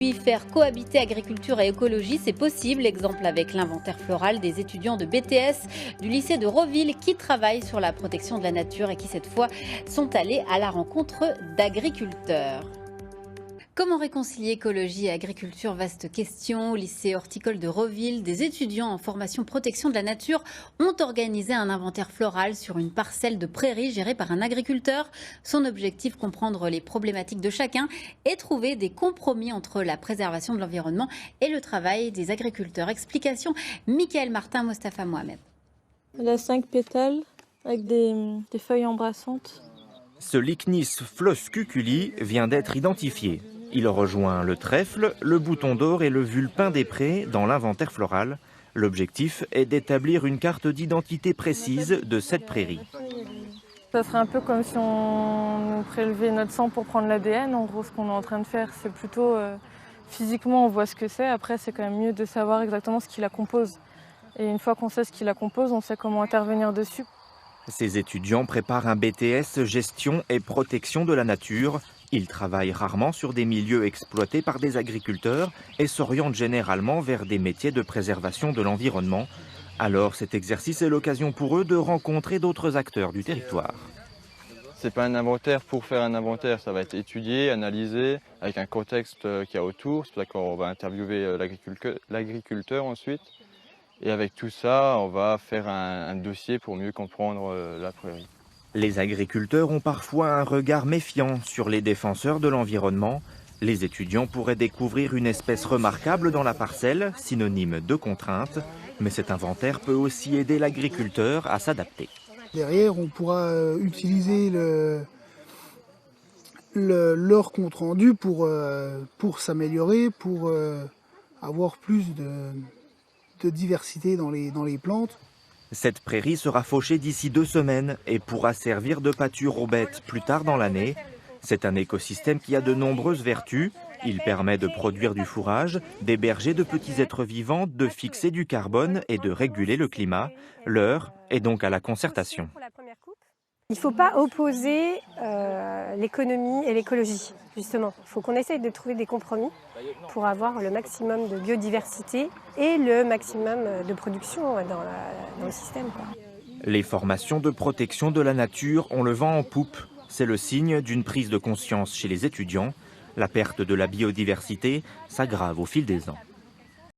Puis faire cohabiter agriculture et écologie, c'est possible. Exemple avec l'inventaire floral des étudiants de BTS du lycée de Roville qui travaillent sur la protection de la nature et qui cette fois sont allés à la rencontre d'agriculteurs. Comment réconcilier écologie et agriculture? Vaste question. Au lycée horticole de Roville, des étudiants en formation protection de la nature ont organisé un inventaire floral sur une parcelle de prairie gérée par un agriculteur. Son objectif, comprendre les problématiques de chacun et trouver des compromis entre la préservation de l'environnement et le travail des agriculteurs. Explication, Michael Martin, Mostafa Mohamed. Elle a 5 pétales avec des feuilles embrassantes. Ce Lychnis floscuculi vient d'être identifié. Il rejoint le trèfle, le bouton d'or et le vulpin des prés dans l'inventaire floral. L'objectif est d'établir une carte d'identité précise de cette prairie. Ça serait un peu comme si on prélevait notre sang pour prendre l'ADN. En gros, ce qu'on est en train de faire, c'est plutôt physiquement, on voit ce que c'est. Après, c'est quand même mieux de savoir exactement ce qui la compose. Et une fois qu'on sait ce qui la compose, on sait comment intervenir dessus. Ces étudiants préparent un BTS Gestion et protection de la nature. Ils travaillent rarement sur des milieux exploités par des agriculteurs et s'orientent généralement vers des métiers de préservation de l'environnement. Alors cet exercice est l'occasion pour eux de rencontrer d'autres acteurs du territoire. C'est pas un inventaire pour faire un inventaire, ça va être étudié, analysé, avec un contexte qu'il y a autour. C'est pour ça qu'on va interviewer l'agriculteur ensuite. Et avec tout ça, on va faire un dossier pour mieux comprendre la prairie. Les agriculteurs ont parfois un regard méfiant sur les défenseurs de l'environnement. Les étudiants pourraient découvrir une espèce remarquable dans la parcelle, synonyme de contrainte. Mais cet inventaire peut aussi aider l'agriculteur à s'adapter. Derrière, on pourra utiliser leur compte rendu pour s'améliorer, pour avoir plus de diversité dans les plantes. Cette prairie sera fauchée d'ici 2 semaines et pourra servir de pâture aux bêtes plus tard dans l'année. C'est un écosystème qui a de nombreuses vertus. Il permet de produire du fourrage, d'héberger de petits êtres vivants, de fixer du carbone et de réguler le climat. L'heure est donc à la concertation. Il ne faut pas opposer l'économie et l'écologie, justement. Il faut qu'on essaye de trouver des compromis pour avoir le maximum de biodiversité et le maximum de production dans le système, quoi. Les formations de protection de la nature ont le vent en poupe. C'est le signe d'une prise de conscience chez les étudiants. La perte de la biodiversité s'aggrave au fil des ans.